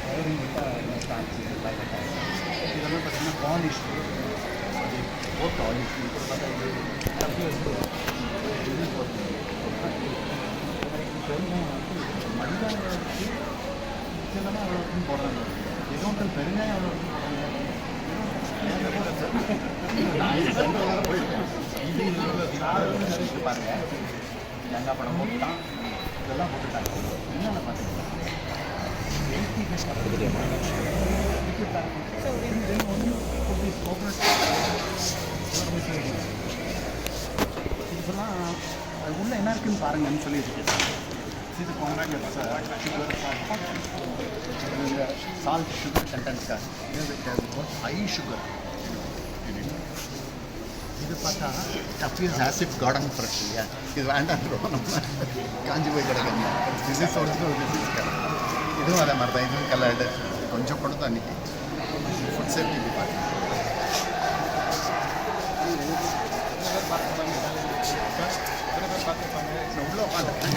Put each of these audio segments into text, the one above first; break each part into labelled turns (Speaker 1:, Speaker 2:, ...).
Speaker 1: Wiring விட்டால் start இதெல்லாம் பார்த்தீங்கன்னா பாலிஷ் அது போட்டு ஆலிஷ் இப்போ பார்த்தா இது தப்பி வந்து இது போட்டு பெருங்காயம் வந்து மடிதானத்துக்கு இதெல்லாம் அவ்வளோக்கும் போடுறாங்க எதுவும் பெருங்காயம் அவ்வளோக்கும் போயிருக்கேன் இது பாருங்க தேங்காய் பழம் போட்டுட்டான் இதெல்லாம் போட்டுட்டாங்க என்னென்ன பார்த்தீங்கன்னா இதெல்லாம் அது உள்ள என்ன இருக்குன்னு பாருங்கன்னு சொல்லியிருக்கேன் இது பொங்கல் சால்ட் சுகர் கண்டென்ட்காக ஹை சுகர் இது பார்த்தா டஃபியஸ் ஆசிட் கார்டன் ஃப்ரெஷ் இல்லையா இது வேண்டாம் நம்ம காஞ்சி போய் கிடக்குங்க டிசீஸ் ஒரிஜினல் டிசீஸ் கிடக்கு இதுவும் அதே மாதிரி தான் இதுவும் கலர்டு கொஞ்சம் கூட தான் அன்றைக்கி ஃபுட் சேஃப்டி டிபார்ட்மெண்ட் உள்ள உட்காந்துருக்கேன்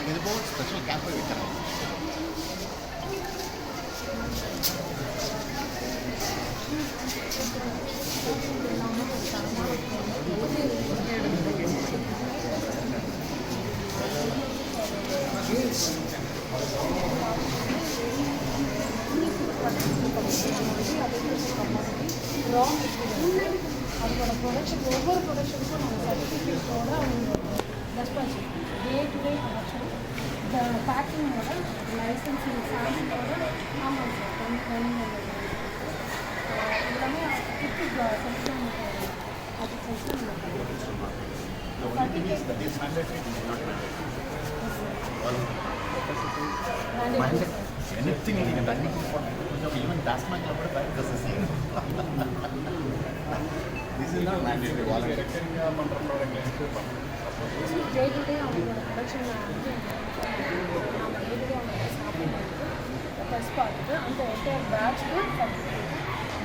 Speaker 1: இது போக ஸ்பெஷல் கேம்ப் வைக்கிறேன்
Speaker 2: அதோட ப்ரொடக்ஷன் ஒவ்வொரு ப்ரொடக்ஷனுக்கும் நம்ம சர்டிஃபிகேட்டோட அவங்க dispatch day to day production இந்த பேக்கிங்கோட லைசன்சிங் சாம்பிளோட ஆமாம் சார் ரன்னிங் எல்லாமே கிட்டு சென்ட்ரல் அது
Speaker 1: anything நீங்கள் தண்ணி கொஞ்சம் ஈவன் டாஸ்மாகில் கூட this is not mandatory voluntary
Speaker 2: day to day அவங்களோட ப்ரொடக்ஷன் வந்து நம்ம டே டு டே அவங்க சாப்பிட்டு டெஸ்ட் பார்த்துட்டு அந்த என்டையர் பேட்ச்க்கு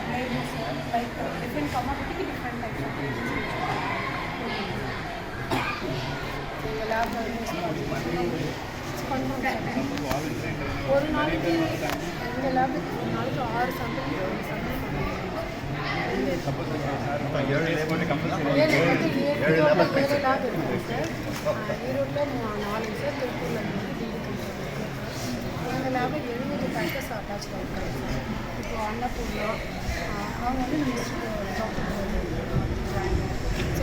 Speaker 2: லேடிஸ் லைக் டிஃப்ரெண்ட் கமாடிட்டிக்கு டிஃப்ரெண்ட் டைப்ஸ் ஆஃப் எங்கள் லேபில் ஒரு நாளைக்கு எங்கள் லேபுக்கு ஒரு நாளைக்கு 6 சாம்பிள் 7 லேப் இருக்குது சார் ஈரோட்டில் 4 சார் திருப்பூரில் 3 எங்கள் லேபில் 70 பேக்கர்ஸ் அட்டாச் பண்ணிருக்காங்க சார் இப்போ அன்னபூர்ணா அவங்க வந்து மினிஸ்டர் டாக்டர்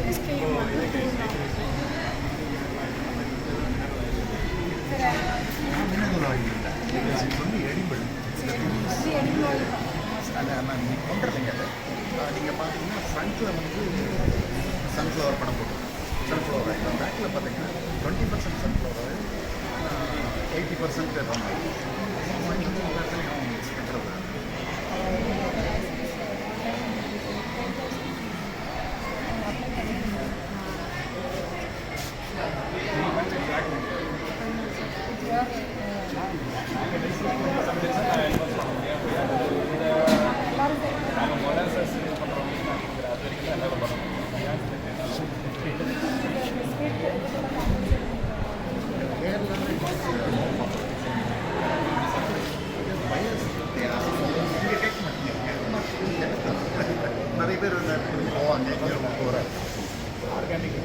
Speaker 2: எஸ்கேஎம் வந்து பூர்ணா
Speaker 1: நீங்கள் பார்த்தீங்கன்னா ஃப்ரண்ட்டில் வந்து சன்ஃப்ளவர் படம் போட்டு சன்ஃப்ளவர் ஆயில் பேக்கில் பார்த்தீங்கன்னா 20% சன்ஃப்ளவர் ஆயில் 80% நிறைய பேர் போவாங்க போகிற ஆர்கானிக்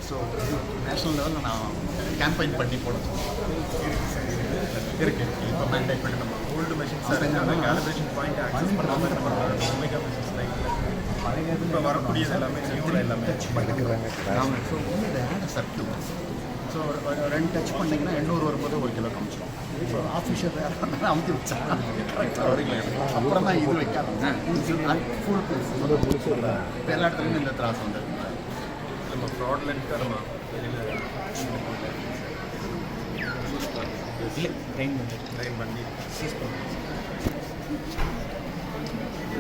Speaker 1: ஸோ நேஷ்னல் லெவலில் நான் கேம்பெயின் பண்ணி போட இருக்கு இப்போ மேண்டேட் பண்ணி நம்ம old machines calibration point access பண்ணுற மாதிரி நம்ம ஒமேகா மிஷின்ஸ் லைக் இப்போ வரக்கூடியது எல்லாமே நியூவில் எல்லாமே எடுக்கிறாங்க. ஸோ ஒன்று ஆட் சர்ட்டு ஸோ ரெண்டு டச் பண்ணிங்கன்னா 800 வரும்போது 1 கிலோ காமிச்சிடும். ஸோ ஆஃபீஷியல் வேறு அமுத்தி வச்சாங்க அப்புறம் தான் இது வைக்காது ஃபுல் ப்ரைஸ் இப்போ எல்லா இடத்துலையும் இந்த திராஸ் வந்துருக்கு.
Speaker 3: நம்ம ஃப்ராட்லெண்ட்டாக நம்ம ட்ரைன் பண்ணி சீஸ் பண்ணுறோம்.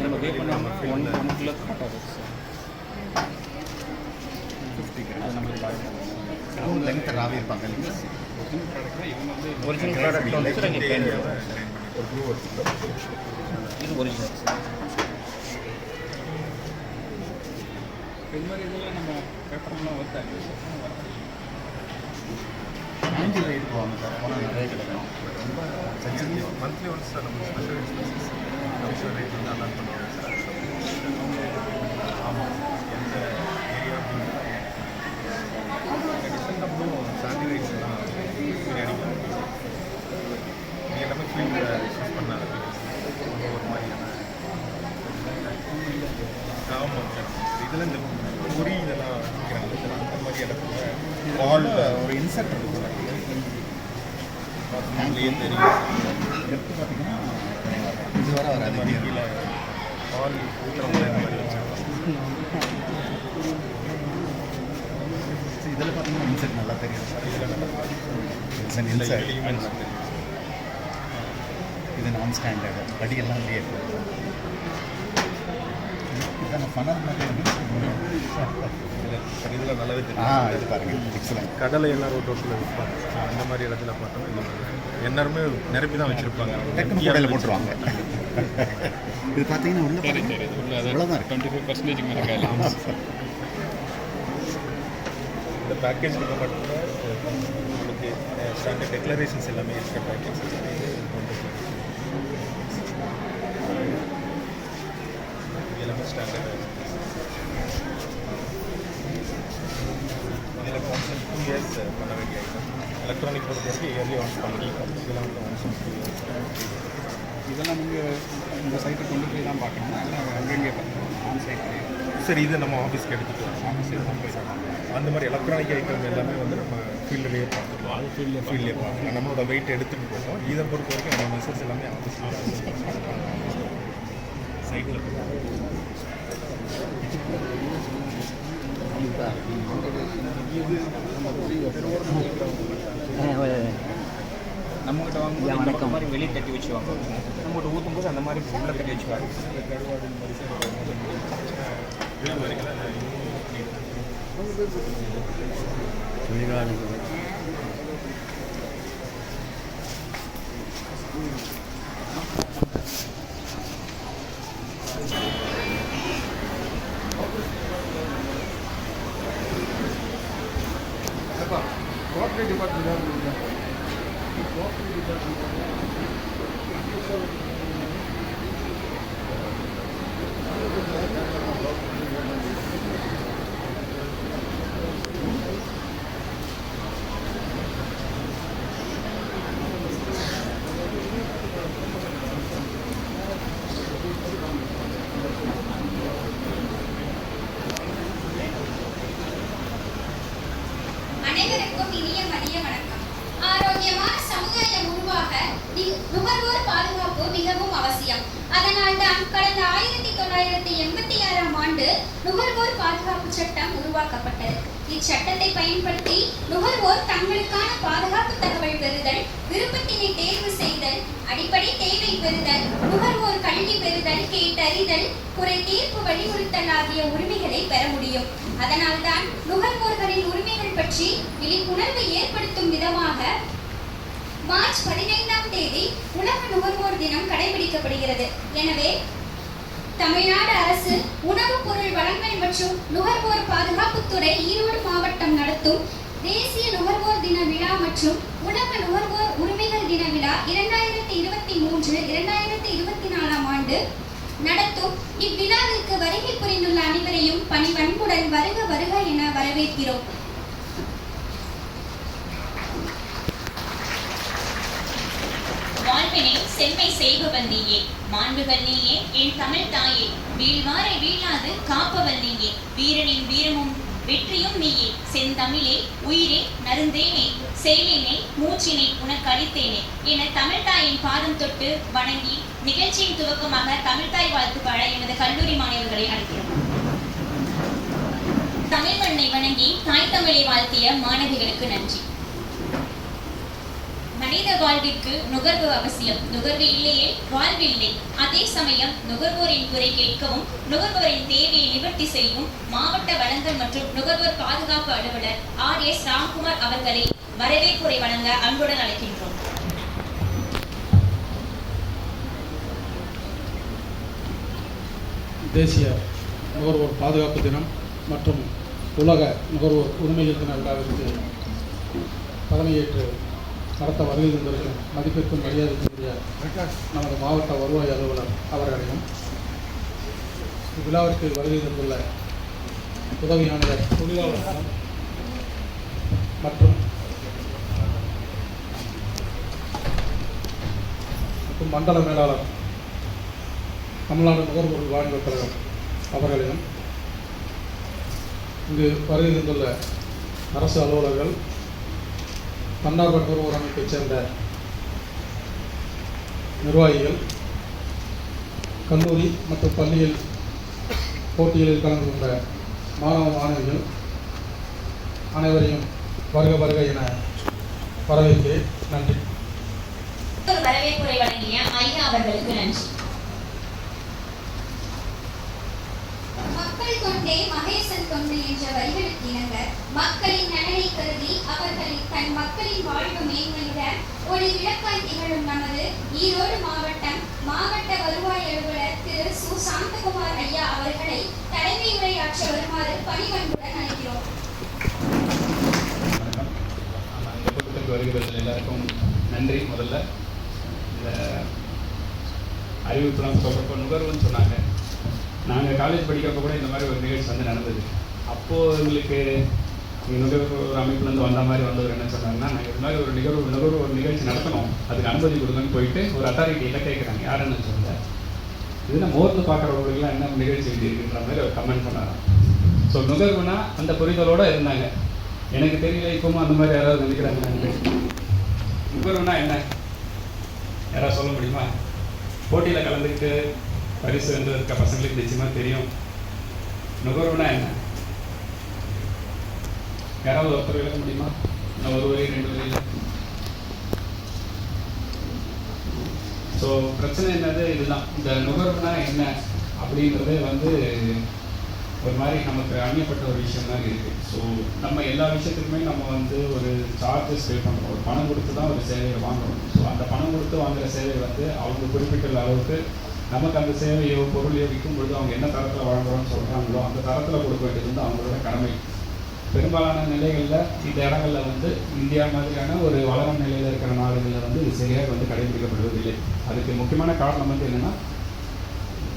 Speaker 3: நம்ம பே பண்ணாமல் 1 கிலோ கட்டாது சார். 50 கிராம் அது நம்மளுக்கு
Speaker 1: லென்த் ராவே இருப்பாங்க இல்லைங்களா?
Speaker 3: ஒரிஜினல் ப்ராடக்ட் வந்து ஒரு ப்ளூ இது ஒரிஜினல் சார். இது மாதிரி இதெல்லாம் நம்ம பேப்பர்லாம் வருதாங்க
Speaker 1: ஆண்டி ரைடு போவாங்க சார், போனால் நிறைய கிடைக்கும். ரொம்ப சென்சிட்டிவ்.
Speaker 3: மந்த்லி ஒன்ஸ் சார் நம்ம ஸ்பெஷல் எக்ஸ்பென்சஸ் கமிஷன் ரேட் வந்து அலாட் பண்ணுவாங்க சார். ஆமாம், எந்த ஏரியா டிசெண்டப்பும் சாண்டி ரைட்ஸ் எல்லாம் பிரியாணி இது எல்லாமே ஃபீல்டில் யூஸ் பண்ணாங்க. ஒரு மாதிரியான ஆமாம் சார். இதில் இந்த பொரி இதெல்லாம் விற்கிறாங்க சார். அந்த மாதிரி இடத்துல வாலில் ஒரு இன்செக்ட் இருக்குது சார். அதுலேயே தெரியும்
Speaker 1: எடுத்து பார்த்தீங்கன்னா இது வர
Speaker 3: அந்த
Speaker 1: வராது.
Speaker 3: மாதிரி கீழே பால் ஊற்றுறவங்க இந்த மாதிரி வச்சுருக்காங்க.
Speaker 1: இதில் பார்த்தீங்கன்னா இன்செக்ட் நல்லா தெரியும் சார்.
Speaker 3: இதில் நல்லா
Speaker 1: இன்செக்ட்
Speaker 3: இந்த
Speaker 1: இன்செக்ட்
Speaker 3: இதுலேயுமே நல்லா தெரியும்.
Speaker 1: இது நான் ஸ்டாண்டர்டு படியெல்லாம் இல்லையே. இதான ஃபனல் மாதிரி
Speaker 3: இதில் நல்லாவே
Speaker 1: இது
Speaker 3: தெரியும்.
Speaker 1: பாருங்கள் எக்ஸலண்ட்.
Speaker 3: கடலை எல்லாம் ரோட்டில் விற்பாங்க. அந்த மாதிரி இடத்துல பார்த்தோம் இந்த மாதிரி எல்லாருமே நிரப்பி தான் வச்சுருப்பாங்க.
Speaker 1: டக்குனு கடையில் போட்டுருவாங்க. இது பார்த்தீங்கன்னா உள்ள இவ்வளோதான் இருக்கு.
Speaker 4: 25% மேலே காலி.
Speaker 3: இந்த பேக்கேஜ் மட்டும் உங்களுக்கு ஸ்டாண்டர்ட் டெக்ளரேஷன்ஸ் எல்லாமே இருக்கிற பேக்கேஜ் எல்லாமே ஸ்டாண்டர்ட். இதில் கான்செப்ட் 2 இயர்ஸ் பண்ண வேண்டிய ஐட்டம். எலக்ட்ரானிக் பொறுத்த வரைக்கும் இயர்லி ஒன்ஸ் பண்ணிக்கலாம். இதெல்லாம் வந்து ஒன்ஸ் 2 இயர்ஸ்.
Speaker 4: இதெல்லாம் நீங்கள் இந்த சைட்டை கொண்டு போய் தான் பார்க்கணுமா இல்லை அங்கங்கே ஆன் சைட்?
Speaker 3: சரி, இதை நம்ம ஆஃபீஸ்க்கு எடுத்துகிட்டு வரோம்.
Speaker 4: ஆன் சைட் தான் போய் பார்க்கணும்.
Speaker 3: அந்த மாதிரி எலக்ட்ரானிக் ஐட்டம் எல்லாமே வந்து நம்ம ஃபீல்ட்லேயே பார்த்துக்கலாம். அது ஃபீல்ட்லேயே பார்க்கலாம். நம்மளோட வெயிட் எடுத்துகிட்டு போகிறோம். இதை பொறுத்த வரைக்கும் நம்ம மெசேஜ் எல்லாமே ஆஃபீஸில் சைட்டில்
Speaker 5: நம்மகிட்ட வாங்கும்போது இந்த மாதிரி வெளியே கட்டி வச்சுவாங்க. நம்மகிட்ட ஊற்றும்போது அந்த மாதிரி உள்ளே கட்டி வச்சுவாங்க.
Speaker 6: அனைவருக்கும் இனிய மதிய வணக்கம். ஆரோக்கியமான சமுதாயம் உருவாக நுகர்வோர் பாதுகாப்பு மிகவும் அவசியம். அதனால்தான் கடந்த 1986ஆம் ஆண்டு நுகர்வோர் பாதுகாப்பு சட்டம் உருவாக்கப்பட்டது. இச்சட்டத்தை பயன்படுத்தி நுகர்வோர் தங்களுக்கான பாதுகாப்பு தகவல் பெறுதல், விருப்பத்தினை தேர்வு செய்தல், அடிப்படை தேவை பெறுதல், நுகர்வோர் கல்வி பெறுதல், கேட்டறிதல், குறை தீர்ப்பு வலியுறுத்தல் ஆகிய உரிமைகளை பெற முடியும். அதனால்தான் நுகர்வோர்களின் உரிமைகள் பற்றி விழிப்புணர்வு ஏற்படுத்தும் விதமாக மார்ச் 15ஆம் தேதி உலக நுகர்வோர் தினம் கடைபிடிக்கப்படுகிறது. எனவே தமிழ்நாடு அரசு உணவுப் பொருள் வழங்கல் மற்றும் நுகர்வோர் பாதுகாப்புத்துறை ஈரோடு மாவட்டம் நடத்தும் தேசிய நுகர்வோர் தின விழா மற்றும் உலக நுகர்வோர் உரிமைகள் தின விழா 2023-2024ஆம் ஆண்டு நடத்தும் இவ்விழாவிற்கு வருகை புரிந்துள்ள அனைவரையும் பணிவன்புடன் வருக வருக என வரவேற்கிறோம்.
Speaker 7: வாழ்வினை செம்மை செய்பவன் நீயே, மாண்புகள் நீயே, என் தமிழ் தாயே, வீழ்வாரை வீழாது காப்பவன் நீயே, வீரனின் வீரமும் வெற்றியும் நீயே செந்தமிழே உயிரே நருந்தேனே செயலினை மூச்சினை உனக்கு அளித்தேனே என தமிழ்தாயின் பாதம் தொட்டு வணங்கி நிகழ்ச்சியின் துவக்கமாக தமிழ்தாய் வாழ்த்து பாட எமது கல்லூரி மாணவர்களை அழைக்கிறோம். தமிழ் மண்ணை வணங்கி தாய் தமிழை வாழ்த்திய மாணவிகளுக்கு நன்றி. மனித வாழ்விற்கு நுகர்வு அவசியம். நுகர்வு இல்லையே வாழ்வில்லை. அதே சமயம் நுகர்வோரின் குறை கேட்கவும் நுகர்வோரின் தேவையை நிவர்த்தி செய்யும் மாவட்ட வழங்கல் மற்றும் நுகர்வோர் பாதுகாப்பு அலுவலர் RS ராம்குமார் அவர்களை வரவேற்புரை வழங்க அன்புடன் அழைக்கின்றோம்.
Speaker 8: தேசிய நுகர்வோர் பாதுகாப்பு தினம் மற்றும் உலக நுகர்வோர் உரிமைகள் தின விழாவிற்கு தலைமையேற்று நடத்த வருகை தந்திருக்கும் மதிப்பிற்கும் மரியாதைக்குரிய நமது மாவட்ட வருவாய் அலுவலர் அவர்களையும் இவ்விழாவிற்கு வருகை தந்துள்ள உதவி ஆணையர் தொழிலாளர் நலம் மற்றும் மண்டல மேலாளர் தமிழ்நாடு நுகர்வோர் வாழ்வுக் கழகம் அவர்களையும் இங்கு வருகை தந்துள்ள அரசு அலுவலர்கள், தன்னார்வ நுகர்வோர் அமைப்பைச் சேர்ந்த நிர்வாகிகள், கல்லூரி மற்றும் பள்ளியில் போட்டிகளில் கலந்து கொண்ட மாணவ மாணவிகள் அனைவரையும் வருக வருக என வரவேற்கிறேன். நன்றி.
Speaker 7: வரவேற்புரை வழங்கிய ஐயா அவர்களுக்கு நன்றி.
Speaker 6: மக்கள் கொண்டே மகேசன் தொண்டு என்ற வரிகளுக்கு இணங்க மக்களின் நலனை கருதி அவர்களின் தன் மக்களின் வாழ்வு மேன்மையுற ஒரு விளக்காய் திகழும் நமது ஈரோடு மாவட்ட வருவாய் அலுவலர் திரு சு. சாந்தகுமார் ஐயா அவர்களை தலைமை உரையாற்ற வருமாறு பணிவன்புடன் அழைக்கிறோம்.
Speaker 4: வருகிறவர்கள் எல்லாருக்கும் நன்றி. முதல்ல இந்த அறிவிப்புலாம் சொல்கிறப்போ நுகர்வுன்னு சொன்னாங்க. நாங்கள் காலேஜ் படிக்கிறப்ப கூட இந்த மாதிரி ஒரு நிகழ்ச்சி வந்து நடந்தது. அப்போது எங்களுக்கு நுகர்வோர் அமைப்புலேருந்து வந்த மாதிரி வந்தவர் என்ன சொன்னாங்கன்னா, நாங்கள் இது மாதிரி ஒரு நிகழ்ச்சி நடத்தணும், அதுக்கு அனுமதி கொடுங்கன்னு போயிட்டு ஒரு அத்தாரிட்டியில கேட்குறாங்க. யாருன்னு சொல்ல இதுனா மோர்ந்து பார்க்குறவங்களுக்குலாம் என்ன நிகழ்ச்சி இருக்குன்ற மாதிரி ஒரு கமெண்ட் பண்ணாராம். ஸோ நுகர்வுனா அந்த புரிதலோடு இருந்தாங்க. எனக்கு தெரியல இப்பவும் அந்த மாதிரி யாராவது நினைக்கிறாங்க. நுகர்வுனா என்ன யாராவது சொல்ல முடியுமா? போட்டியில் கலந்துக்கிட்டு பரிசு இருக்க பசங்களுக்கு நிச்சயமாக தெரியும். நுகர்வுனா என்ன யாராவது ஒருத்தர் விளக்க முடியுமா? நான் ஒரு வழி 2 வழியில். ஸோ பிரச்சனை என்னது இதுதான். இந்த நுகர்வுனா என்ன அப்படின்றதே வந்து ஒரு மாதிரி நமக்கு அணியப்பட்ட ஒரு விஷயம் தான் இருக்குது. ஸோ நம்ம எல்லா விஷயத்துக்குமே நம்ம வந்து ஒரு சார்ஜஸ் பே பண்ணுறோம். ஒரு பணம் கொடுத்து தான் ஒரு சேவையை வாங்குறோம். ஸோ அந்த பணம் கொடுத்து வாங்குகிற சேவை வந்து அவங்க குறிப்பிட்ட அளவுக்கு நமக்கு அந்த சேவையோ பொருளையோ விற்கும் பொழுது அவங்க என்ன தரத்தில் வழங்குறோம்னு சொல்கிறாங்களோ அந்த தரத்தில் கொடுக்க வேண்டியது வந்து அவங்களோட கடமை. பெரும்பாலான நிலைகளில் இந்த இடங்களில் வந்து இந்தியா மாதிரியான ஒரு வளரும் நிலையில் இருக்கிற நாடுகளில் வந்து இது சரியாக வந்து கடைபிடிக்கப்படுவதில்லை. அதுக்கு முக்கியமான காரணம் வந்து என்னென்னா,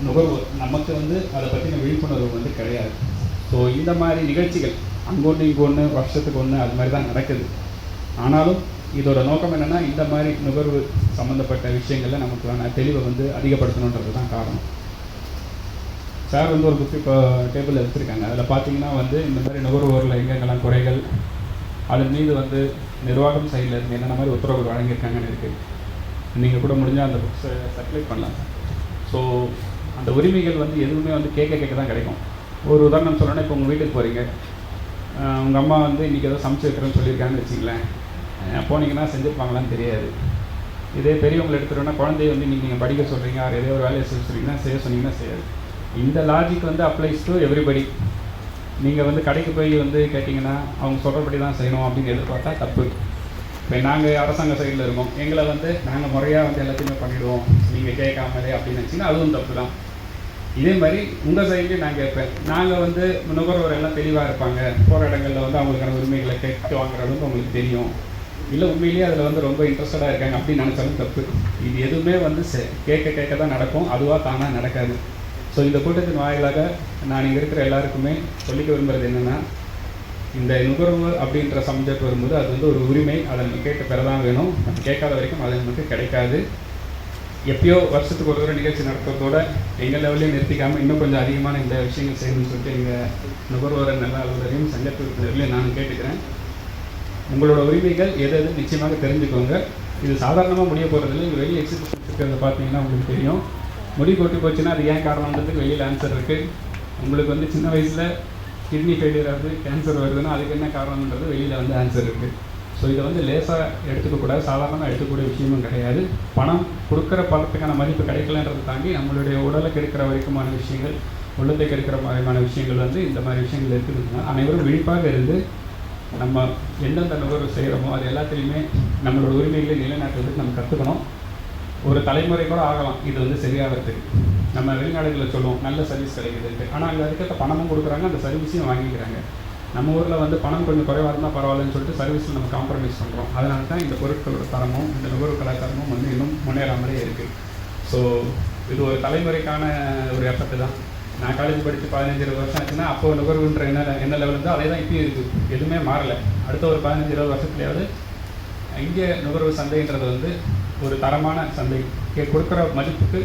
Speaker 4: நுகர்வோர் நமக்கு வந்து அதை பற்றின விழிப்புணர்வு வந்து கிடையாது. ஸோ இந்த மாதிரி நிகழ்ச்சிகள் அங்கொன்று இங்கொன்று வருஷத்துக்கு ஒன்று அது மாதிரி தான் நடக்குது. ஆனாலும் இதோட நோக்கம் என்னென்னா, இந்த மாதிரி நுகர்வு சம்மந்தப்பட்ட விஷயங்களில் நமக்கான தெளிவை வந்து அதிகப்படுத்தணுன்றது தான் காரணம். சார் வந்து ஒரு புக்கு இப்போ டேபிள் எடுத்துருக்காங்க. அதில் பார்த்தீங்கன்னா வந்து இந்த மாதிரி நுகர்வோரில் எங்கெங்கெல்லாம் குறைகள், அதன் மீது வந்து நிர்வாகம் சைடில் இருந்து என்னென்ன மாதிரி உத்தரவுகள் வழங்கியிருக்காங்கன்னு இருக்குது. நீங்கள் கூட முடிஞ்சால் அந்த புக்ஸை சர்க்குலேட் பண்ணலாம். ஸோ அந்த உரிமைகள் வந்து எதுவுமே வந்து கேட்க தான் கிடைக்கும். ஒரு உதாரணம் சொல்லணும்னா, இப்போ உங்கள் வீட்டுக்கு போகிறீங்க, உங்கள் அம்மா வந்து இன்றைக்கி ஏதோ சமைச்சு வைக்கிறேன்னு சொல்லியிருக்காங்கன்னு வச்சிங்களேன். போனீங்கன்னா செஞ்சுருப்பாங்களான்னு தெரியாது. இதே பெரியவங்களை எடுத்துட்டோன்னா, குழந்தைய வந்து நீங்கள் படிக்க சொல்கிறீங்க, ஏதோ ஒரு வேலையை செய்ய சொன்னீங்கன்னா செய்யாது. இந்த லாஜிக் வந்து அப்ளைஸ் டு எவ்ரிபடி. நீங்கள் வந்து கடைக்கு போய் வந்து கேட்டிங்கன்னா அவங்க சொல்கிறபடி தான் செய்யணும் அப்படின்னு எதிர்பார்த்தா தப்பு. இப்போ நாங்கள் அரசாங்க சைடில் இருக்கோம், எங்களை வந்து நாங்கள் முறையாக வந்து எல்லாத்தையுமே பண்ணிவிடுவோம், நீங்கள் கேட்காமலே அப்படின்னு நினச்சிங்கன்னா அதுவும் தப்பு தான். இதே மாதிரி உங்கள் சைட்லேயும் நான் கேட்பேன். நாங்கள் வந்து நுகர்வோர் எல்லாம் தெளிவாக இருப்பாங்க, போகிற இடங்களில் வந்து அவங்களுக்கான உரிமைகளை கேட்டு வாங்குறது வந்து அவங்களுக்கு தெரியும், இல்லை உண்மையிலேயே அதில் வந்து ரொம்ப இன்ட்ரெஸ்டடாக இருக்காங்க அப்படின்னு நினச்சாலும் தப்பு. இது எதுவுமே வந்து கேட்க தான் நடக்கும், அதுவாக தானாக நடக்காது. ஸோ இந்த கூட்டத்தின் வாயிலாக நான் இங்கே இருக்கிற எல்லாருக்குமே சொல்லிக்க விரும்புகிறது என்னென்னா, இந்த நுகர்வு அப்படின்ற சப்ஜெக்ட் வரும்போது அது வந்து ஒரு உரிமை, அதை நம்ம கேட்டு பெறதான் வேணும். நம்ம கேட்காத வரைக்கும் அது நமக்கு கிடைக்காது. எப்பயோ வருஷத்துக்கு ஒரு தடவை நிகழ்ச்சி நடத்துறதோட எங்கள் லெவலையும் நிறுத்திக்காமல் இன்னும் கொஞ்சம் அதிகமான இந்த விஷயங்கள் செய்யணும்னு சொல்லிட்டு எங்கள் நுகர்வோர் நல அலுவலரையும் சங்கத்து உறுப்பினர்களையும் நான் கேட்டுக்கிறேன். உங்களோட உரிமைகள் எது நிச்சயமாக தெரிஞ்சுக்கோங்க. இது சாதாரணமாக முடிய போகிறதில்ல. இங்கே வெளியே எக்ஸிபிஷன் இருக்கிறத பார்த்தீங்கன்னா உங்களுக்கு தெரியும். முடி கொட்டி போச்சுன்னா அது ஏன் காரணன்றதுக்கு வெளியில் ஆன்சர் இருக்குது. உங்களுக்கு வந்து சின்ன வயசில் கிட்னி ஃபெயிலியர் ஆகுது, கேன்சர் வருதுன்னா அதுக்கு என்ன காரணம்ன்றது வெளியில் வந்து ஆன்சர் இருக்குது. ஸோ இதை வந்து லேசாக எடுத்துக்கக்கூடாது, சாதாரணமாக எடுத்துக்கூடிய விஷயமும் கிடையாது. பணம் கொடுக்குற பணத்துக்கான மதிப்பு கிடைக்கலன்றதை தாண்டி நம்மளுடைய உடலை கெடுக்கிற வரைக்குமான விஷயங்கள், உள்ளத்தை கெடுக்கிற மாதிரியான விஷயங்கள் வந்து இந்த மாதிரி விஷயங்கள் இருக்குதுன்னா அனைவரும் விழிப்பாக இருந்து நம்ம எந்தெந்த நுகர்வு செய்கிறோமோ அது எல்லாத்துலேயுமே நம்மளோட உரிமைகளை நிலைநாட்டுறதுக்கு நம்ம கற்றுக்கணும். ஒரு தலைமுறை கூட ஆகலாம் இது வந்து சரியாகிறதுக்கு. நம்ம வெளிநாடுகளில் சொல்லுவோம் நல்ல சர்வீஸ் கிடைக்குதுன்ட்டு, ஆனால் அங்கே அதுக்கேற்ற பணமும் கொடுக்குறாங்க, அந்த சர்வீஸையும் வாங்கிக்கிறாங்க. நம்ம ஊரில் வந்து பணம் கொஞ்சம் குறைவாக இருந்தால் பரவாயில்லன்னு சொல்லிட்டு சர்வீஸில் நம்ம காம்ப்ரமைஸ் பண்ணுறோம். அதனால தான் இந்த பொருட்களோட தரமும் இந்த நுகர்வு கலாச்சாரமும் வந்து இன்னும் முன்னேறாமலே இருக்குது. ஸோ இது ஒரு தலைமுறைக்கான ஒரு எஃபர்ட்டு தான். நான் காலேஜ் படித்து 15-20 வருஷம் ஆச்சுன்னா அப்போ நுகர்வுன்ற என்ன லெவல் இருந்தோ அதே தான் இப்போயும் இருக்குது, எதுவுமே மாறலை. அடுத்த ஒரு 15-20 வருஷத்துலையாவது இந்திய நுகர்வு சந்தைன்றது வந்து ஒரு தரமான சந்தை, கொடுக்குற மதிப்புக்கு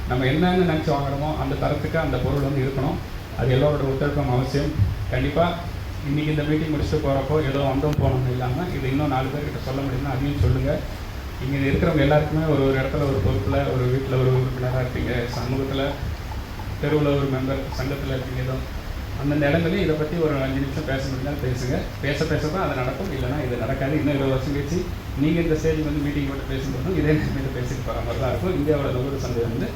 Speaker 4: நம்ம என்னென்னு நினச்சி வாங்குறோமோ அந்த தரத்துக்கு அந்த பொருள் வந்து இருக்கணும். அது எல்லோரோட ஒத்துழைப்பும் அவசியம். கண்டிப்பாக இன்றைக்கி இந்த மீட்டிங் முடிச்சுட்டு போகிறப்போ ஏதோ வந்தோம் போனோம் இல்லாமல் இது இன்னும் 4 பேர்கிட்ட சொல்ல முடியும்னா அதையும் சொல்லுங்கள். இங்கே இருக்கிறவங்க எல்லாருக்குமே ஒரு இடத்துல ஒரு பொறுப்பில், ஒரு வீட்டில் ஒரு உறுப்பினராக இருப்பீங்க, சமூகத்தில் தெருவில் ஒரு மெம்பர், சங்கத்தில் இருப்பீங்க. ஏதோ அந்தந்த இடங்களையும் இதை பற்றி ஒரு 5 நிமிஷம் பேச முடிஞ்சால் பேசுங்க. பேச தான் அது நடக்கும், இல்லைனா இது நடக்காது. இன்னும் 20 வருஷம் கழிச்சு நீங்கள் இந்த ஸ்டேஜ் வந்து மீட்டிங் மட்டும் பேசும்போதும் இதே நேரத்தில் பேசிட்டு போகிற மாதிரி தான் இருக்கும். இந்தியாவோட நுகர்வு சந்தை வந்து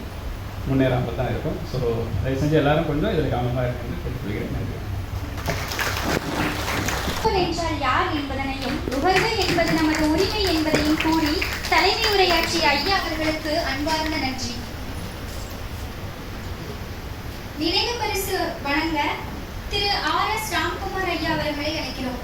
Speaker 4: முன்னேறாமல் தான் இருக்கும். ஸோ தயவு செஞ்சு எல்லாரும் கொஞ்சம் இதில் கவனமாக இருக்குன்னு கேட்டுக்கொள்கிறேன். நன்றி.
Speaker 6: என்றால் யார் என்பதனையும் நுகர்வு என்பது நமது உரிமை என்பதையும் கூறி தலைமை உரையாற்றிய ஐயா அவர்களுக்கு அன்பார்ந்த நன்றி. நினைவு பரிசு வழங்க திரு RS ராம்குமார் ஐயா அவர்களை அழைக்கிறோம்.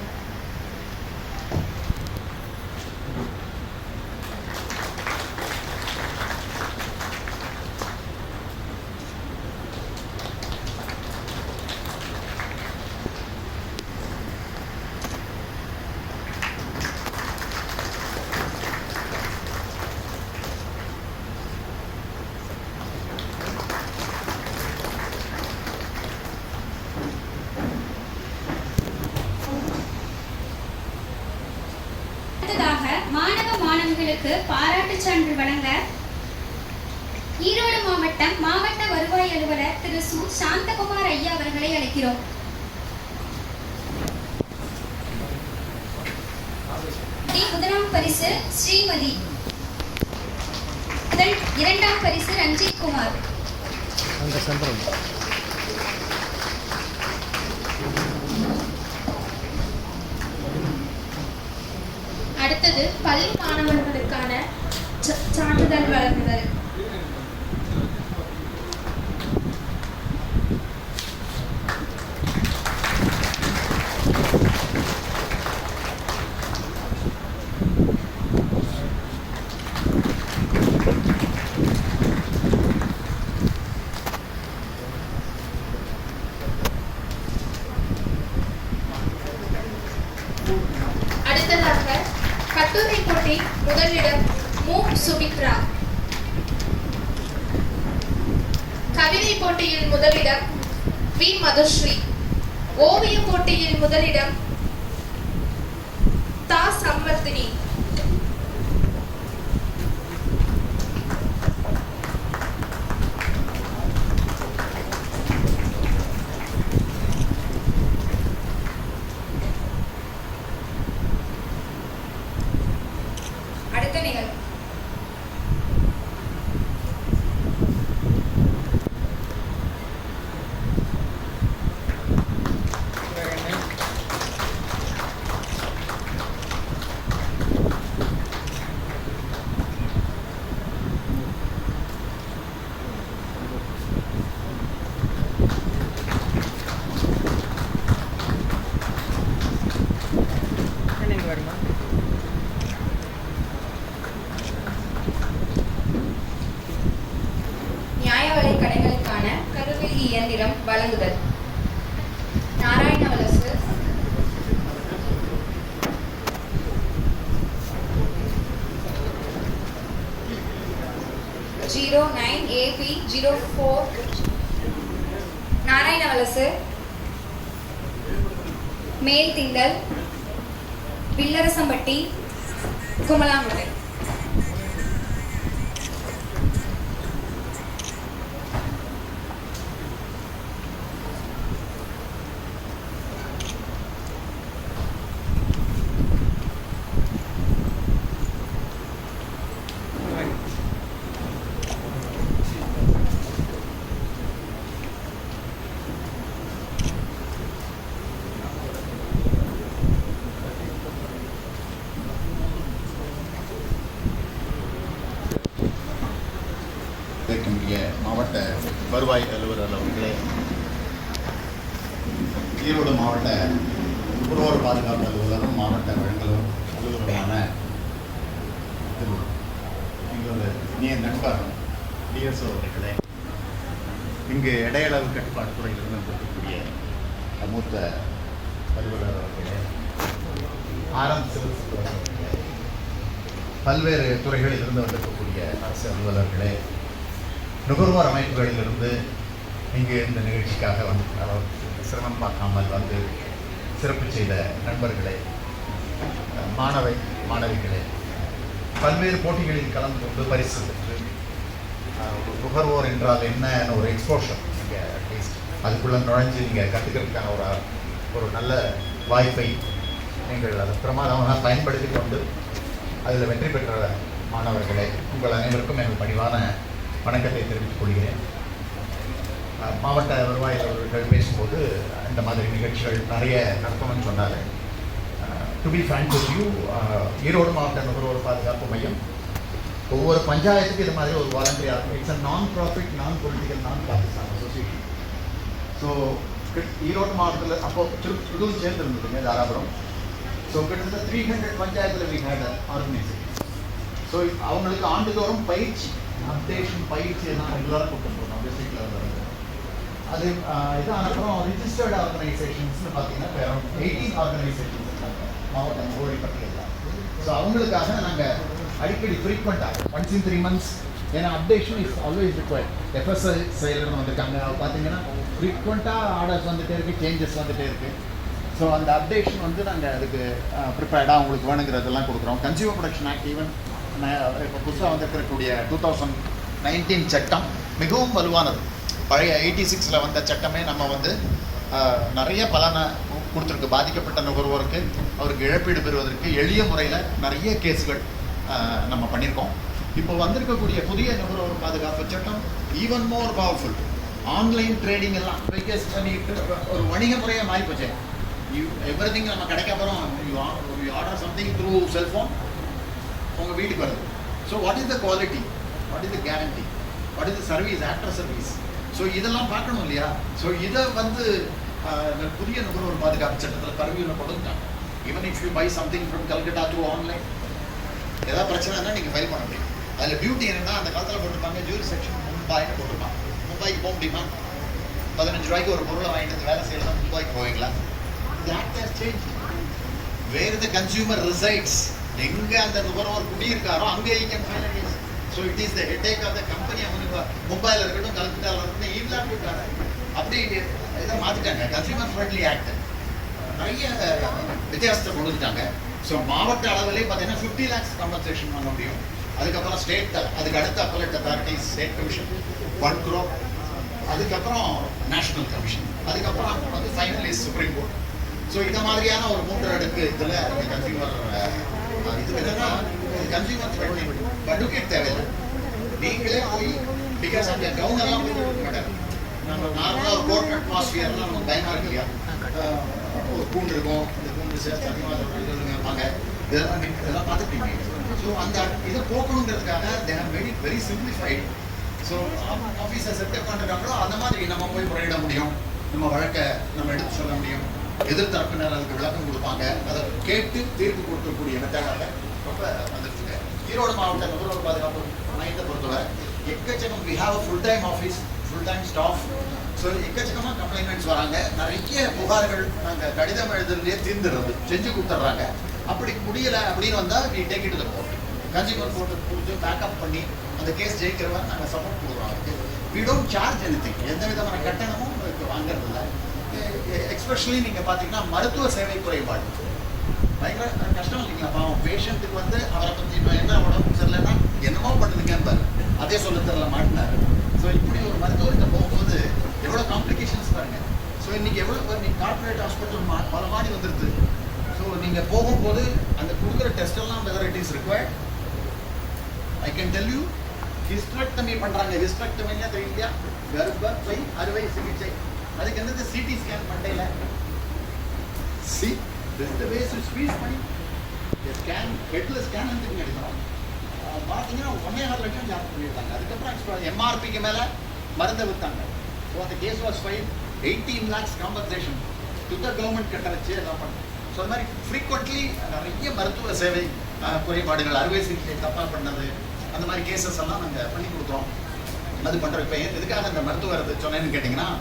Speaker 6: மாணவர்களுக்கு பாராட்டு சான்று வழங்க ஈரோடு மாவட்ட வருவாய் அலுவலர் திரு சு சாந்தகுமார் ஐயா அவர்களை அழைக்கிறோம். முதலாம் பரிசு ஸ்ரீமதி, இரண்டாம் பரிசு ரஞ்சித் குமார். அடுத்தது பள்ளி மாணவர்களுக்கான சான்றிதழ் வழங்குதல். அடுத்ததாக கட்டுரை போட்டி முதலிடம் மு சுமித்ரா. கவிதை போட்டியில் முதலிடம் வி மதுஸ்ரீ. ஓவிய போட்டியில் முதலிடம் தா சம்பத்தினி. அடுத்த நிகழ்வு நியாய விலை கடைகளுக்கான கருவிழி இயந்திரம் வழங்குதல். Narayanavalasu, G
Speaker 9: 09AP04 Narayanavalasu, Melthindal, Villarasampatti, Kumalankulai.
Speaker 1: இருக்கக்கூடிய மாவட்ட வருவாய் அலுவலர் அவர்களே, ஈரோடு மாவட்ட நுகர்வோர் பாதுகாப்பு அலுவலரும் மாவட்ட வழங்கலும் அலுவலருமான திரு எங்களோட இனிய நண்பர் டிஎஸ்ஓ அவர்களே, இங்கு இடையளவு கட்டுப்பாட்டு துறையிலிருந்து இருக்கக்கூடிய மூத்த அலுவலர் அவர்களே, ஆரம் சிவில் சப்ளை அவர்களே, பல்வேறு துறைகளில் இருந்து வந்திருக்கக்கூடிய அரசு அலுவலர்களே, நுகர்வோர் அமைப்புகளிலிருந்து இங்கு இந்த நிகழ்ச்சிக்காக வந்து சிரமம் பார்க்காமல் வந்து சிறப்பு செய்த நண்பர்களே, மாணவிகளே, பல்வேறு போட்டிகளில் கலந்து கொண்டு பரிசு பெற்று நுகர்வோர் என்றால் என்னன்னு ஒரு எக்ஸ்போஷர் நீங்கள் அட்லீஸ்ட் அதுக்குள்ளே நுழைஞ்சு நீங்கள் கற்றுக்கிறதுக்கான ஒரு நல்ல வாய்ப்பை நீங்கள் அதை பிரமாதமாக பயன்படுத்தி கொண்டு அதில் வெற்றி பெற்ற மாணவர்களே, உங்கள் அனைவருக்கும் எங்கள் பணிவான வணக்கத்தை தெரிவித்துக் கொள்கிறேன். மாவட்ட வருவாய் அவர்கள் பேசும்போது இந்த மாதிரி நிகழ்ச்சிகள் நிறைய நடத்தணும்னு சொன்னார். To be frank with you, Erode மாவட்ட நுகர்வோர் பாதுகாப்பு மையம் ஒவ்வொரு பஞ்சாயத்துக்கு இது மாதிரி ஒரு வாலண்டியர், இட்ஸ் அ நான் ப்ராஃபிட் நான் பொலிட்டிக்கல் நான் பார்ட்டிசான் அசோசியேஷன். ஸோ ஈரோடு மாவட்டத்தில் அப்போ இதுவும் சேர்ந்து இருந்ததுங்க தாராபுரம். ஸோ கிட்டத்தட்ட 300 பஞ்சாயத்தில் வி ஹேட் ஆர்கனைசேஷன். ஸோ அவங்களுக்கு ஆண்டுதோறும் பயிற்சி அப்டேஷன் பயிற்சி எல்லாம் ரெகுலராக கொடுத்துருக்கோம் டிஸ்ட்ரிக்டில் வருது. அது இதான அப்புறம் ரிஜிஸ்டர்டு ஆர்கனைசேஷன்ஸ்னு பார்த்தீங்கன்னா இப்போ 18 ஆர்கனைசேஷன்ஸ் இருக்காங்க மாவட்ட முகவரி பட்டியலில். ஸோ அவங்களுக்காக நாங்கள் அடிக்கடி ஃப்ரீக்வெண்ட்டாக ஒன்ஸ் இன் 3 months, ஏன்னா updation is always required. FSI செயலர்னு வந்திருக்காங்க, பார்த்தீங்கன்னா ஃப்ரீக்வெண்ட்டாக ஆர்டர்ஸ் வந்துகிட்டே இருக்குது, சேஞ்சஸ் வந்துகிட்டே இருக்குது. ஸோ அந்த அப்டேஷன் வந்து நாங்கள் அதுக்கு ப்ரிப்பேர்டாக அவங்களுக்கு வேணுங்கிறதெல்லாம் கொடுக்குறோம். கன்சியூமர் ப்ரொடக்ஷன் ஆக்ட் ஈவன் இப்போ புதுசாக வந்திருக்கக்கூடிய 2019 சட்டம் மிகவும் வலுவானது. பழைய 86 வந்த சட்டமே நம்ம வந்து நிறைய பலனை கொடுத்துருக்கு. பாதிக்கப்பட்ட நுகர்வோருக்கு அவருக்கு இழப்பீடு பெறுவதற்கு எளிய முறையில் நிறைய கேஸுகள் நம்ம பண்ணியிருக்கோம். இப்போ வந்திருக்கக்கூடிய புதிய நுகர்வோர் பாதுகாப்பு சட்டம் even more powerful. Online trading எல்லாம் ஒரு வணிக முறையாக மாறி போச்சு. எவ்ரிதிங் நம்ம கிடைக்க போகிறோம், you order something through cellphone, உங்கள் வீட்டுக்கு வருது. So what is the quality, what is the guarantee, what is the service, after service. So இதெல்லாம் பார்க்கணும் இல்லையா? ஸோ இதை வந்து புதிய நுகர்வோர் பாதுகாப்பு சட்டத்தில் பரவியில் கொடுத்துட்டாங்க. Even if you buy something from Calcutta through online, ஏதாவது பிரச்சனைனா நீங்கள் ஃபைல் பண்ண முடியும். அதில் பியூட்டி என்னென்னா, அந்த காலத்தில் போட்டிருப்பாங்க ஜூரி செக்ஷன் மும்பாய்னு போட்டிருப்பாங்க. மும்பாய்க்கு போக முடியுமா? 15 ரூபாய்க்கு ஒரு பொருளை வாங்கிட்டு வேலை செய்யலாம், மும்பாய்க்கு போவீங்களா? The act has changed. Where the consumer resides, எங்கே அந்த நுகர்வோர் குடியிருக்காரோ அங்கே he can file a case. So it is the headache of the company. அவனுக்கு மும்பையில் இருக்கட்டும், கல்கட்டாவில் இருக்கட்டும், ஈவிலாம் இருக்காங்க. அப்படி இதை மாற்றிட்டாங்க. கன்சியூமர் ஃப்ரெண்ட்லி ஆக்ட் நிறைய வித்தியாசத்தை கொடுத்துட்டாங்க. ஸோ மாவட்ட அளவிலே பார்த்தீங்கன்னா 50 lakhs காம்பன்சேஷன் பண்ண முடியும். அதுக்கப்புறம் ஸ்டேட், அதுக்கு அடுத்த appellate authorities, state commission 1 crore, அதுக்கப்புறம் நேஷனல் கமிஷன், அதுக்கப்புறம் வந்து ஃபைனலி சுப்ரீம் கோர்ட். ஸோ இந்த மாதிரியான ஒரு 3 அடுக்கு இதில் இந்த கன்சியூமர் இது என்னன்னா கன்சியூமர் ஃப்ரெண்ட்லி. அட்வொகேட் தேவையில்லை, நீங்களே போய் பிகாஸ் அந்த கவுனெல்லாம் போய் கொடுக்க மாட்டாங்க. நம்ம நார்மலாக ஒரு கோர்ட் அட்மாஸ்பியர்லாம் நமக்கு பயமாக இருக்கு இல்லையா? ஒரு கூண்டு இருக்கும், இந்த கூண்டு சேர்த்து இருப்பாங்க, இதெல்லாம் பார்த்துட்டீங்க. ஸோ அந்த இதை போக்கணுங்கிறதுக்காக they have very very simplified. So officers எப்படி உட்காந்துருக்காங்களோ அந்த மாதிரி நம்ம போய் முறையிட முடியும், நம்ம வழக்கை நம்ம எடுத்து சொல்ல முடியும். எதிர்த்தரப்பினர் அதுக்கு விளக்கம் கொடுப்பாங்க, அதை கேட்டு தீர்ப்பு கொடுக்கக்கூடிய மெத்தடாக ரொம்ப வந்துருக்குங்க. ஈரோடு மாவட்ட நுகர்வோர் பாதுகாப்பு மையத்தை பொறுத்தவரை எக்கச்சக்கம் we have a full time office, full time staff. So எக்கச்சக்கமாக கம்ப்ளைண்ட்ஸ் வராங்க, நிறைய புகார்கள் நாங்கள் கடிதம் எழுதுறதுலேயே தீர்ந்துடுறது, செஞ்சு கொடுத்துட்றாங்க. அப்படி முடியலை அப்படின்னு வந்தால் நீ take it to the court. Consumer கோர்ட்டை கொடுத்து பேக்கப் பண்ணி அந்த கேஸ் ஜெயிக்கிறவா நாங்கள் சப்போர்ட் கொடுக்குறோம் அதுக்கு. வி டோன்ட் சார்ஜ் எனிதிங், எந்த விதமான கட்டணமும் இதுக்கு வாங்குறதில்ல. எக்ஸ்பெஷலி நீங்கள் பார்த்தீங்கன்னா மருத்துவ சேவை குறைபாடு பயங்கர கஷ்டம் இல்லைங்களா? பாவம் பேஷண்ட்டுக்கு வந்து அவரை பற்றி என்ன உடம்பு சரியில்லைன்னா என்னமோ பண்ணுதுங்கன்னு பாரு, அதே சொல்ல தெரியல மாட்டினார். ஸோ இப்படி ஒரு மருத்துவர்கிட்ட போகும்போது எவ்வளோ காம்ப்ளிகேஷன்ஸ் பாருங்க. ஸோ இன்னைக்கு எவ்வளோ நீங்கள் கார்பரேட் ஹாஸ்பிட்டல் பல மாதிரி வந்துடுது. ஸோ நீங்கள் போகும்போது அந்த கொடுக்குற டெஸ்ட் எல்லாம் whether it is required, I can tell you, hysterectomy பண்ணுறாங்க. ஹிஸ்டரெக்டமின்னா தெரியலையா? கர்ப்பப்பை அறுவை சிகிச்சை. அதுக்கு என்னது சிடி ஸ்கேன் பண்ணல. See the way to squeeze பண்ணி ஸ்கேன் ஹெட்ல ஸ்கேன் வந்து எடுக்கிறோம். பார்த்தீங்கன்னா 1.5 லட்சம் ஜாப் பண்ணியிருந்தாங்க. அதுக்கப்புறம் எம்ஆர்பிக்கு மேலே மருந்தை விற்றாங்க. ஸோ அந்த case was file 18 lakhs compensation to the government கட்ட வச்சு எல்லாம் பண்ணோம். ஸோ அது மாதிரி ஃப்ரீக்வெண்ட்லி நிறைய மருத்துவ சேவை குறைபாடுகள், அறுவை சிகிச்சை தப்பாக பண்ணது, அந்த மாதிரி கேசஸ் எல்லாம் நாங்கள் பண்ணி கொடுக்குறோம். அது பண்ணுறோம். இப்போ எதுக்காக அந்த மருத்துவத்தை சொன்னேன்னு கேட்டிங்கன்னா,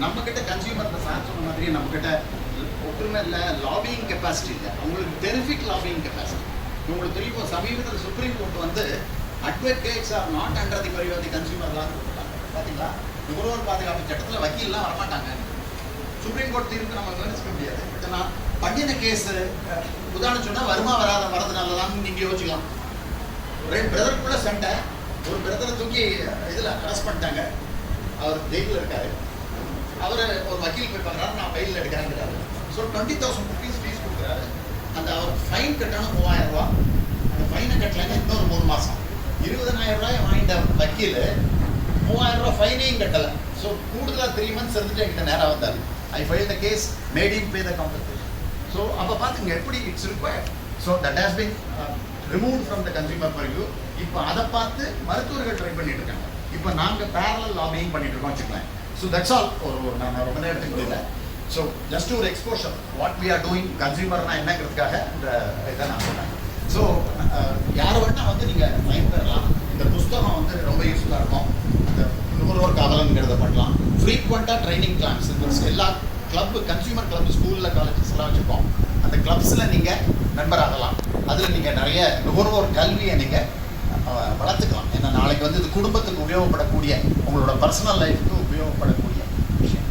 Speaker 1: நம்மக்கிட்ட கன்சியூமர் சார் சொன்ன மாதிரி நம்மக்கிட்ட ஒற்றுமை இல்லை, லாபியிங் கெப்பாசிட்டி இல்லை. அவங்களுக்கு டெரிஃபிக் லாபியிங் கெப்பாசிட்டி. உங்களுக்கு தெரியும், சமீபத்தில் சுப்ரீம் கோர்ட் வந்து advocates are not under the purview of the கன்சியூமர்லாம் கொடுத்தாங்க. பார்த்தீங்களா? நுகர்வோர் பாதுகாப்பு சட்டத்தில் வக்கீல்லாம் வரமாட்டாங்க. சுப்ரீம் கோர்ட் தீர்ப்பு நம்ம விமர்சிக்க முடியாது. பட் நான் பண்ணின கேஸு உதாரணம் சொன்னால் வருமா வரதுனாலதான் நீங்கள் யோசிக்கலாம். ரெண்டு பிரதருக்குள்ள சண்டை, ஒரு பிரதரை தூக்கி இதில் அரெஸ்ட் பண்ணிட்டாங்க, அவர் ஜெயிலில் இருக்காரு. அவர் ஒரு வக்கீல் போய் பண்ணுறாரு, நான் பெயிலில் எடுக்கிறேங்கிறாரு. ஸோ 20,000 rupees ஃபீஸ் கொடுக்குறாரு. அந்த அவர் ஃபைன் கட்டணும் 3000 ரூபா. அந்த ஃபைனை கட்டலைன்னா இன்னொரு 3 மாதம். 20,000 ரூபாய் வாங்கிட்ட வக்கீல் 3000 ரூபா ஃபைனையும் கட்டலை. ஸோ கூடுதலாக 3 months இருந்துட்டு என்கிட்ட நேராக வந்தார். I file the case, made him pay the compensation. So அப்போ பார்த்துங்க எப்படி it's required. So that has been remove from the consumer purview. இப்போ அதை பார்த்து மருத்துவர்கள் ட்ரை பண்ணிட்டு இருக்காங்க. இப்போ நாங்கள் பேரலல் லாபியிங் பண்ணிட்டு இருக்கோம் வச்சுக்கலாம். So that's all. நான் ரொம்ப நேரம் எடுத்துக்கிட்டு. ஸோ ஜஸ்ட் ஒரு exposure what we are doing கன்சியூமர்னா என்னங்கிறதுக்காக இந்த இதை நான் சொன்னேன். ஸோ யாரை வேணால் வந்து நீங்கள் லைன் பெறலாம். இந்த புஸ்தகம் வந்து ரொம்ப யூஸ்ஃபுல்லாக இருக்கும். இந்த நுகர்வோர் காவலங்கிறத பண்ணலாம். ஃப்ரீக்வெண்ட்டாக ட்ரைனிங் கிளாஸ் எல்லா கிளப், கன்சியூமர் கிளப், ஸ்கூலில் காலேஜஸ் எல்லாம் வச்சுருக்கோம். அந்த கிளப்ஸில் நீங்கள் மெம்பர் ஆகலாம். அதில் நீங்கள் நிறைய நுகர்வோர் கல்வியை நீங்கள் வளர்த்துக்கலாம். ஏன்னா நாளைக்கு வந்து இது குடும்பத்துக்கு உபயோகப்படக்கூடிய, உங்களோட பர்சனல் லைஃப்க்கு உபயோகப்படக்கூடிய விஷயம்.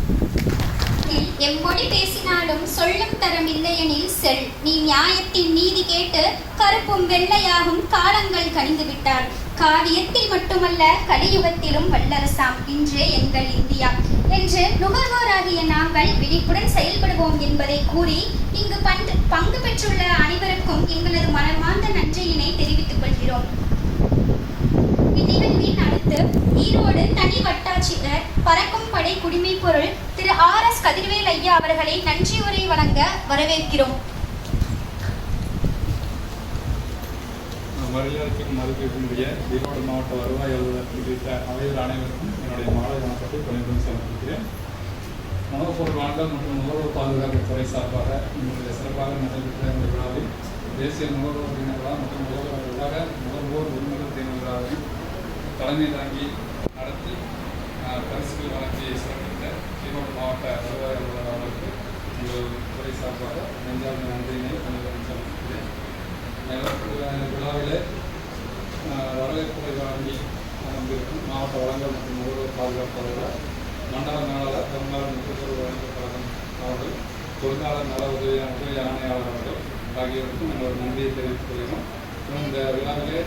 Speaker 6: எம்மொழி பேசினாலும் சொல்லும் தரம் இல்லையெனில் செல். நீ நியாயத்தின் நீதி கேட்டு கருப்பும் வெள்ளையாகும் காலங்கள் கணிந்து விட்டார். காவியத்தில் மட்டுமல்ல கலியுகத்திலும் வல்லரசாம் இன்றே எங்கள் இந்தியா என்று நுகர்வோராகிய நாங்கள் விழிப்புடன் செயல்படுவோம் என்பதை கூறி இங்கு பங்கு பெற்றுள்ள அனைவருக்கும் எங்களது மனமார்ந்த நன்றியினை தெரிவித்துக் கொள்கிறோம். இந்நிகழ்வின் அடுத்து ஈரோடு தனி வட்டாட்சியர் பறக்கும் படை குடிமை பொருள் திரு R.S. கதிர்வேல் ஐயா அவர்களை நன்றி உரை வழங்க வரவேற்கிறோம்.
Speaker 4: மரியாதைக்கு மதிப்பிற்குரிய ஈரோடு மாவட்ட வருவாய் அலுவலர் உள்ளிட்ட அவையோர் அனைவருக்கும் என்னுடைய மாலை வணக்கத்தை பணிவுடன் சமர்ப்பிக்கிறேன். உணவுப் பொருள் வாங்கல் மற்றும் நுகர்வோர் பாதுகாப்பு துறை சார்பாக இன்றைய சிறப்பாக நடைபெற்ற இந்த விழாவில் தேசிய நுகர்வோர் தின விழா மற்றும் உலக நுகர்வோர் உரிமைகள் தின விழாவை தலைமை தாங்கி நடத்தி பரிசுகள் வழங்கி சிறப்பித்த ஈரோடு மாவட்ட வருவாய் அலுவலர் அவர்களுக்கு உங்கள் துறை சார்பாக நெஞ்சார்ந்த நன்றியினை பணிவுடன் சமர்ப்பிக்கிறேன். விழாவிலே வரவேற்புரை வழங்கி அமர்ந்திருக்கும் மாவட்ட வளங்கள் மற்றும் நுகர்வோர் பாதுகாப்பு அலுவலர், மண்டல மேலாளர், பெரும்பாலும் நுகர்வோர் வழங்கல் கழகம் அவர்கள், பொருளாளர் நல உதவி ஆணையாளர் அவர்கள் ஆகியோருக்கும் எங்களோட நன்றியை தெரிவித்துக் கொள்கிறோம். இந்த விழாவிலே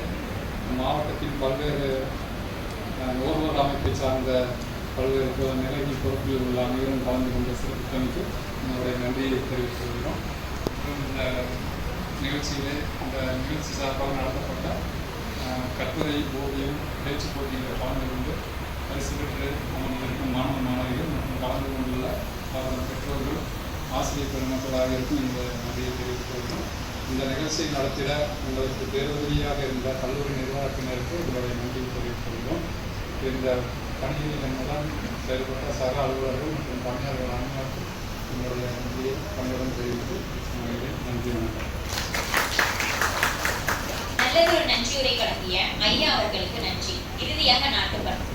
Speaker 4: மாவட்டத்தின் பல்வேறு நுகர்வோர் அமைப்பை சார்ந்த பல்வேறு நிலைகள் பொறுப்பில் உள்ள அனைவரும் கலந்து கொண்ட சிறப்புக்கு எங்களுடைய நன்றியை தெரிவித்துக் கொள்கிறோம். இந்த நிகழ்ச்சியிலே இந்த நிகழ்ச்சி சார்பாக நடத்தப்பட்ட கட்டுரை, ஓவியம், பேச்சு போட்டியில் கலந்து கொண்டு பரிசு பெற்று அமர்ந்திருக்கும் மாணவ மாணவிகள் மற்றும் கலந்து கொண்டுள்ள அவர்கள் பெற்றோர்கள், ஆசிரியர் பெருமக்கள் ஆகியோருக்கும் இந்த நன்றியை தெரிவித்துக் கொள்கிறோம். இந்த நிகழ்ச்சியை நடத்திட உங்களுக்கு பேருதவியாக இருந்த கல்லூரி நிர்வாகத்தினருக்கு உங்களுடைய நன்றியை தெரிவித்துக் கொள்கிறோம். இந்த பணியில் என்னுடன் செயல்பட்ட சக அலுவலர்கள் மற்றும் பணியாளர்கள் அனைவருக்கும் உங்களுடைய நன்றியை பணியுடன் தெரிவித்து நன்றி வணக்கம்.
Speaker 7: நல்லதொரு நன்றியுரை வழங்கிய ஐயா அவர்களுக்கு நன்றி. இறுதியாக நாட்டுப்பற்று.